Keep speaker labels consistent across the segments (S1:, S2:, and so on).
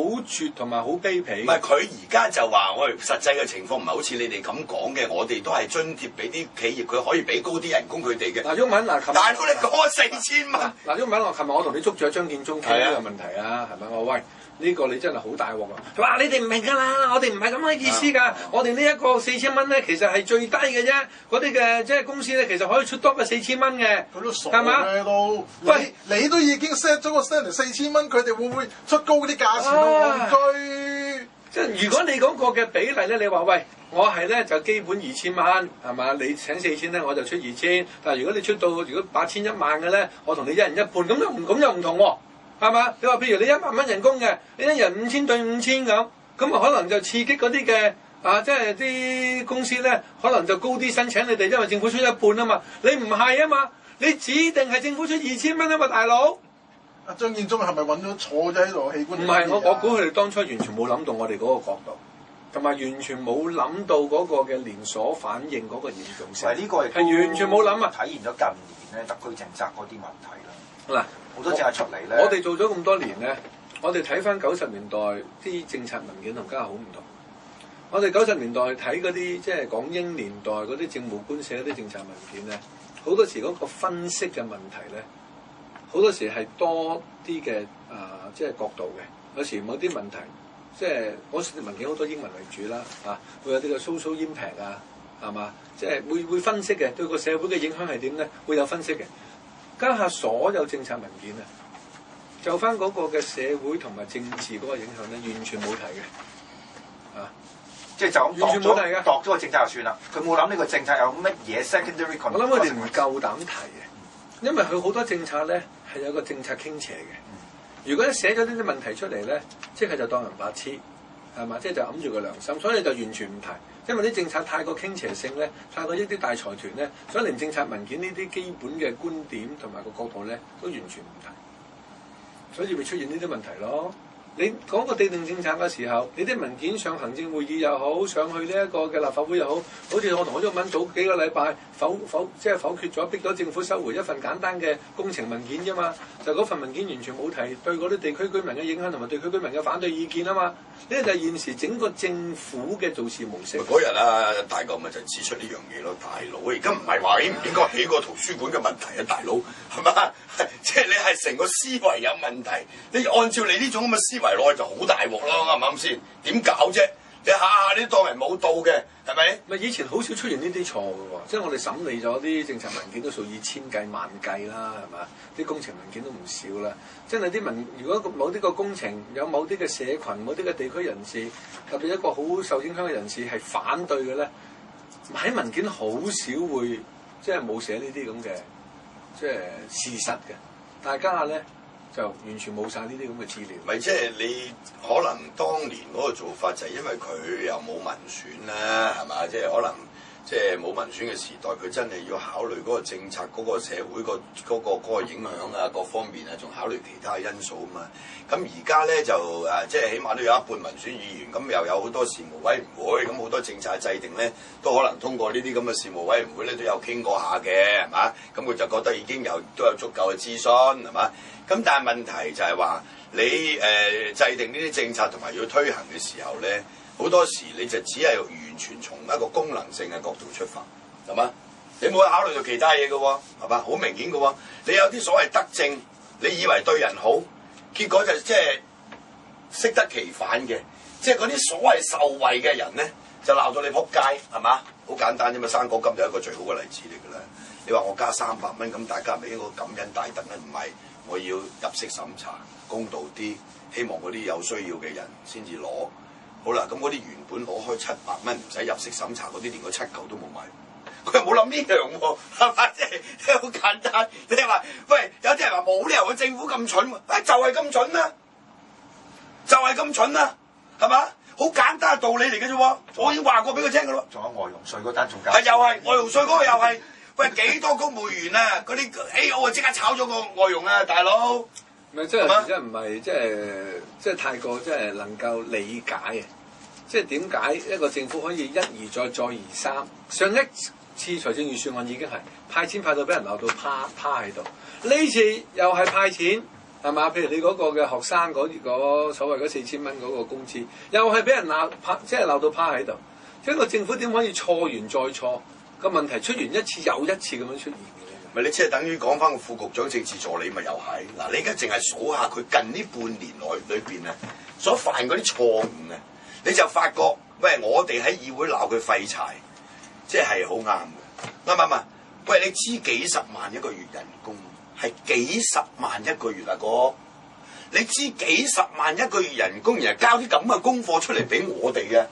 S1: 好絕同埋好卑鄙。
S2: 唔係佢而家就話我哋實際嘅情況唔係好似你哋咁講嘅，我哋都係津貼俾啲企業，佢可以俾高啲人工佢哋嘅。
S1: 嗱，毓民嗱，
S2: 大佬你講4000萬，
S1: 嗱，毓民我琴日我同你捉住張建宗傾呢個問題啊，係咪？我喂呢個你真係好大鑊啊！佢話你哋唔明㗎啦，我哋唔係咁嘅意思㗎，我哋呢一個4000蚊咧，其實係最低嘅啫。嗰啲嘅即係公司咧，其實可以出多過4000蚊嘅。
S3: 佢都傻嘅都。
S1: 喂，
S3: 你都已經 set 咗個 standard 4000蚊，佢哋會唔會出高啲價錢啊？戇居！
S1: 即係如果你嗰個嘅比例咧，你話喂，我係咧就基本2000蚊，係嘛？你請4000咧，我就出2000。但係如果你出到如果8000、1萬嘅咧，我同你一人一半，咁又唔同喎。係嘛？你話譬如你1萬蚊人工嘅，你一人5000對5000咁，咁啊可能就刺激嗰啲嘅即係啲公司咧，可能就高啲申請你哋，因為政府出一半啊嘛。你唔係啊嘛，你指定係政府出2000蚊啊嘛，大佬。
S3: 阿張建宗係咪揾咗坐咗喺度器官？
S1: 唔係，我估佢哋當初完全冇諗到我哋嗰個角度，同埋完全冇諗到嗰個嘅連鎖反應嗰個嚴重性。
S4: 呢個
S1: 係完全冇諗啊！
S4: 體現咗近年咧特區政策嗰啲問題啦。
S1: 嗱，
S4: 好多政策出嚟咧，
S1: 我哋做咗咁多年咧，我哋睇翻90年代啲政策文件同家下好唔同。我哋90年代睇嗰啲即係港英年代嗰啲政務官寫嗰啲政策文件咧，好多時嗰個分析嘅問題咧，好多時係多啲嘅即係角度嘅。有時某啲問題，即係嗰時文件好多英文為主啦，會有啲嘅 social impact 啊，係嘛？即係會分析嘅，對個社會嘅影響係點咧？會有分析嘅。家下所有政策文件啊，就翻嗰個嘅社會同埋政治嗰個影響咧，完全冇提嘅，
S4: 即係就咁
S1: 完全冇提嘅，
S4: 度咗個政策就算啦。佢冇諗呢個政策有乜嘢 secondary。
S1: 我諗佢哋唔夠膽提嘅，因為佢好多政策咧係有個政策傾斜嘅。如果一寫咗呢啲問題出嚟咧，即係就當人白痴，係嘛？即係就揞住個良心，所以就完全唔提。因為啲政策太過傾斜性咧，太過一啲大財團咧，所以連政策文件呢啲基本嘅觀點同埋個角度咧，都完全唔提，所以會出現呢啲問題咯。你講個地定政策嘅時候，你啲文件上行政會議又好，上去呢一個嘅立法會又好，好似我同毓民早幾個禮拜否決咗，逼咗政府收回一份簡單嘅工程文件啫嘛，就嗰份文件完全冇提對嗰啲地區居民嘅影響同埋地區居民嘅反對意見啊嘛，呢個就係現時整個政府嘅做事模式。
S2: 嗰日啊，大個咪就指出呢樣嘢咯，大佬而家唔係話應唔應該起個圖書館嘅問題啊，大佬係嘛？即係你係成個思維有問題，你按照你呢種咁嘅思維落去就好大鑊咯，啱唔啱先？點搞啫？你下下你當人冇到嘅，係咪？
S1: 咪以前好少出現呢啲錯嘅喎，即係我哋審理咗啲政策文件都數以千計萬計啦，係嘛？啲工程文件都唔少啦。真係啲如果某啲個工程有某啲嘅社群、某啲嘅地區人士，特別一個好受影響嘅人士係反對嘅咧，喺文件好少會即係冇寫呢啲咁嘅即係事實嘅。大家咧就完全冇晒呢啲咁嘅資料。
S2: 咪即係你可能當年嗰個做法就係因為佢又冇民選啦，係嘛？即係可能即係冇民選嘅時代，佢真係要考慮嗰個政策、嗰個社會嗰個影響啊，各方面啊，仲考慮其他因素啊嘛。咁而家咧就即係起碼都有一半民選議員，咁又有好多事務委員會，咁好多政策制定咧都可能通過呢啲咁嘅事務委員會咧都有傾過下嘅，係嘛？咁佢就覺得已經都有足夠嘅諮詢，係嘛？咁但係問題就係話你制定呢啲政策同埋要推行嘅時候咧，好多時你就只係完全從一個功能性嘅角度出發，係嘛？你冇考慮到其他嘢嘅喎，係嘛？好明顯嘅喎，你有啲所謂德政，你以為對人好，結果就即係適得其反嘅，即係嗰啲所謂受惠嘅人咧，就鬧到你仆街，係嘛？好簡單啫嘛，生果金就係一個最好嘅例子嚟㗎啦。你話我加300蚊，咁大家係咪應該感恩戴德咧？唔係。我要入息審查，公道啲，希望嗰啲有需要嘅人先至攞。好啦，咁嗰啲原本攞開700蚊唔使入息審查嗰啲，連個7嚿都冇買。佢又冇諗呢樣喎，係嘛？即係好簡單。你話喂，有啲人話冇理由個政府咁蠢喎，就係咁蠢啦，就係咁蠢啦，係嘛？好簡單嘅道理嚟嘅啫喎，我已經話過俾佢聽㗎咯。
S4: 仲有外傭稅嗰單仲搞？
S2: 係又係外傭稅嗰個又係。喂，幾多公務員啊？嗰啲 A.O. 啊，即刻炒咗個外傭啊，大佬！
S1: 咪即係真唔係即係太過即係能夠理解啊！即係點解一個政府可以一而再再而三？上一次財政預算案已經係派錢派到俾人鬧到趴喺度，呢次又係派錢係嘛？譬如你嗰個嘅學生嗰所謂嗰4000蚊嗰個工資，又係俾人鬧即係鬧到趴喺度。即係個政府點可以錯完再錯？個問題出現一次又一次咁樣出現嘅咧？
S2: 咪你即係等於講翻個副局長政治助理咪又係嗱？你而家淨係數下佢近呢半年內裏邊啊所犯嗰啲錯誤啊，你就發覺喂，我哋喺議會鬧佢廢柴，即係好啱嘅，啱唔啱？喂，你知幾十萬一個月人工係幾十萬一個月啊哥？你知幾十萬一個月人工，然後交啲咁嘅功課出嚟俾我哋嘅，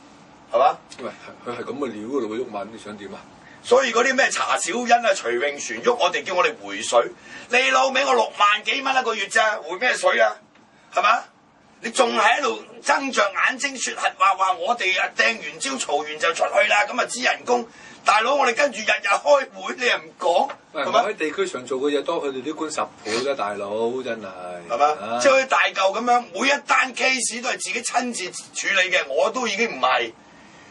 S2: 係嘛？
S1: 喂，佢係咁嘅料㗎咯喎，毓民，你想點啊？
S2: 所以嗰啲咩查小欣啊、徐永璇喐我哋叫我哋回水，你老味我6萬幾蚊一個月咋，回咩水啊？係嘛？你仲係喺度睜着眼睛説瞎話，我哋啊掟完招嘈完就出去啦，咁啊知人工。大佬，我哋跟住日日開會，你又唔講，係嘛？
S1: 喺地區上做嘅嘢多佢哋啲官10倍啦，大佬真係，
S2: 係嘛？即係好似大嚿咁樣，每一單 case 都係自己親自處理嘅，我都已經唔係，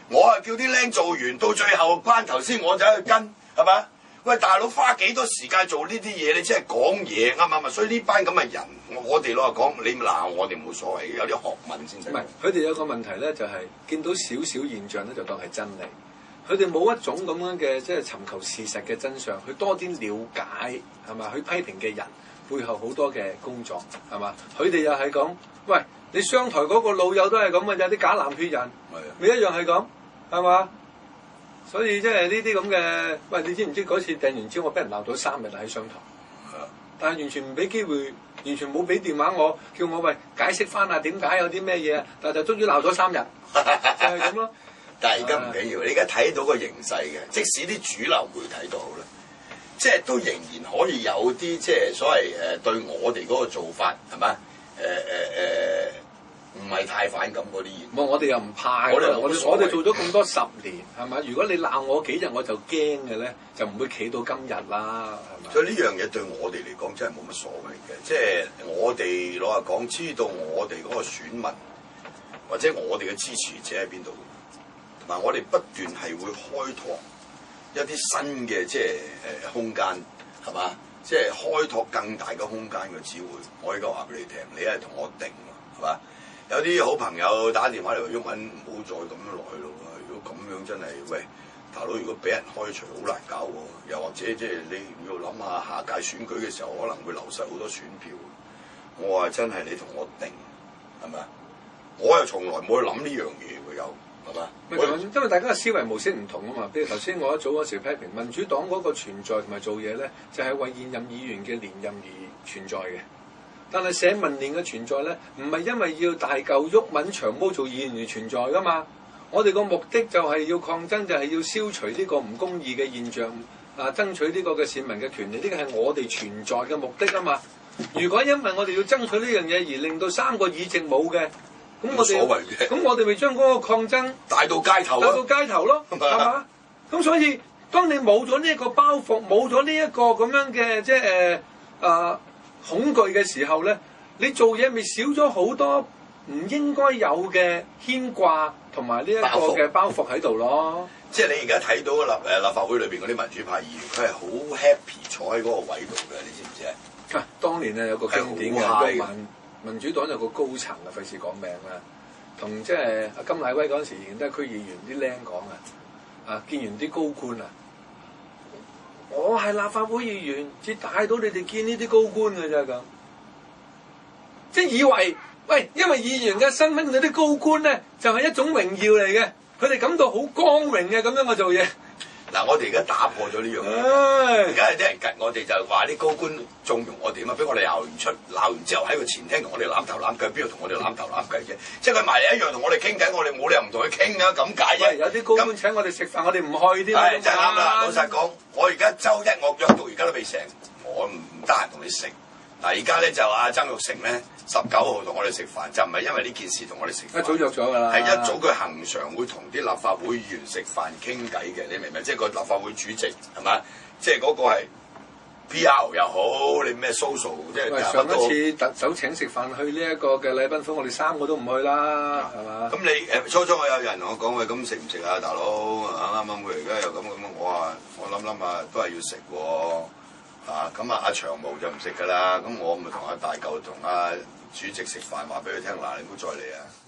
S2: 我啊叫啲僆做完，到最後關頭先我就去跟，係嘛？喂，大佬花幾多時間做呢啲嘢？你真係講嘢啱唔啱？所以呢班咁嘅人，我哋攞嚟講，你鬧我哋冇所謂，有啲學問先得。
S1: 唔係，佢哋有個問題咧，就係見到少少現象咧，就當係真理。佢哋冇一種咁樣嘅即係尋求事實嘅真相，去多啲了解係嘛？去批評嘅人背後好多嘅工作係嘛？佢哋又係講，喂，你商台嗰個老友都係咁嘅，有啲假藍血人，咪一樣係咁係嘛？所以即係呢啲咁嘅，喂，你知唔知嗰次掟完招我俾人鬧咗3日喺商台，但係完全唔俾機會，完全冇俾電話我，叫我喂解釋翻啊點解有啲咩嘢，但係就終於鬧咗3日，就係咁咯。
S2: 但係而家唔緊要，你而家睇到個形勢嘅，即使啲主流媒體都好啦，即係都仍然可以有啲即係所謂對我哋嗰個做法係咪？唔係太反感嗰啲言。
S1: 唔係我哋又唔怕，我哋做咗咁多10年係咪？如果你鬧我幾日我就驚嘅咧，就唔會企到今日啦，係咪？
S2: 所以呢樣嘢對我哋嚟講真係冇乜所謂嘅，即係我哋老實講，知道我哋嗰個選民或者我哋嘅支持者喺邊度。同埋我哋不斷係會開拓一啲新嘅即係空間，係嘛？即係開拓更大嘅空間嘅機會。我而家話俾你聽，你係同我定喎，係嘛？有啲好朋友打電話嚟話：毓民唔好再咁樣落去咯。如果咁樣真係，喂，大佬，如果俾人開除好難搞喎。又或者即係你要諗下下屆選舉嘅時候，可能會流失好多選票。我話真係你同我定，係咪？我又從來冇去諗呢樣嘢喎，有。係嘛？
S1: 因為大家嘅思維模式唔同啊嘛。譬如頭先我一早嗰時批評民主黨嗰個存在同埋做嘢咧，就係為現任議員嘅連任而存在嘅。但係社民連嘅存在咧，唔係因為要大嚿毓民長毛做議員而存在噶嘛。我哋個目的就係要抗爭，就係要消除呢個唔公義嘅現象，啊，爭取呢個嘅市民嘅權利。呢個係我哋存在嘅目的啊嘛。如果因為我哋要爭取呢樣嘢而令到3個議席冇嘅，咁我哋咪將嗰個抗爭
S2: 帶到街頭
S1: 咯，係嘛？咁所以當你冇咗呢一個包袱，冇咗呢一個咁樣嘅即係恐懼嘅時候咧，你做嘢咪少咗好多唔應該有嘅牽掛同埋呢一個嘅包袱喺度咯。
S2: 即係你而家睇到立法會裏邊嗰啲民主派議員，佢係好 happy 坐喺嗰個位度嘅，你知唔知啊？
S1: 當年咧有個經典嘅民主黨有個高層啊，費事講名啦，同即係阿甘乃威嗰陣時，仍然都係區議員啲僆講啊，見完啲高官啊，我係立法會議員，至帶到你哋見呢啲高官嘅啫咁，即係以為喂，因為議員嘅身份嗰啲高官咧，就係一種榮耀嚟嘅，佢哋感到好光榮嘅咁樣嘅做嘢。
S2: 嗱，我哋而家打破咗呢樣嘢，而家係啲人近我哋就話啲高官縱容我哋啊嘛，俾我哋鬧完之後喺個前廳同我哋攬頭攬腳，邊度同我哋攬頭攬腳啫？即係佢埋嚟一樣同我哋傾偈，我哋冇理由唔同佢傾啊，咁解啫。有啲高官請我哋食飯，我哋唔去啲。係真係啱啦！老實講，我而家周一我約到而家都未成，我唔得閒同你食。嗱，而家咧就阿曾鈺成咧19號同我哋食飯，就唔係因為呢件事同我哋食飯。一早約咗㗎啦。係一早佢恆常會同啲立法會議員食飯傾偈嘅，你明唔明？即係個立法會主席係嘛？即係嗰個係 PR 又好，你咩 social 即係
S1: 上一次特首請食飯去呢一個嘅禮賓府，我哋3個都唔去啦，係嘛？
S2: 咁你初我有人同我講喂，咁食唔食啊，大佬？啱啱佢而家又咁，我話我諗下都係要食喎。咁阿長毛就唔食㗎啦，咁我咪同阿大嚿同阿主席食飯，話俾佢聽嗱，你唔好再嚟啊！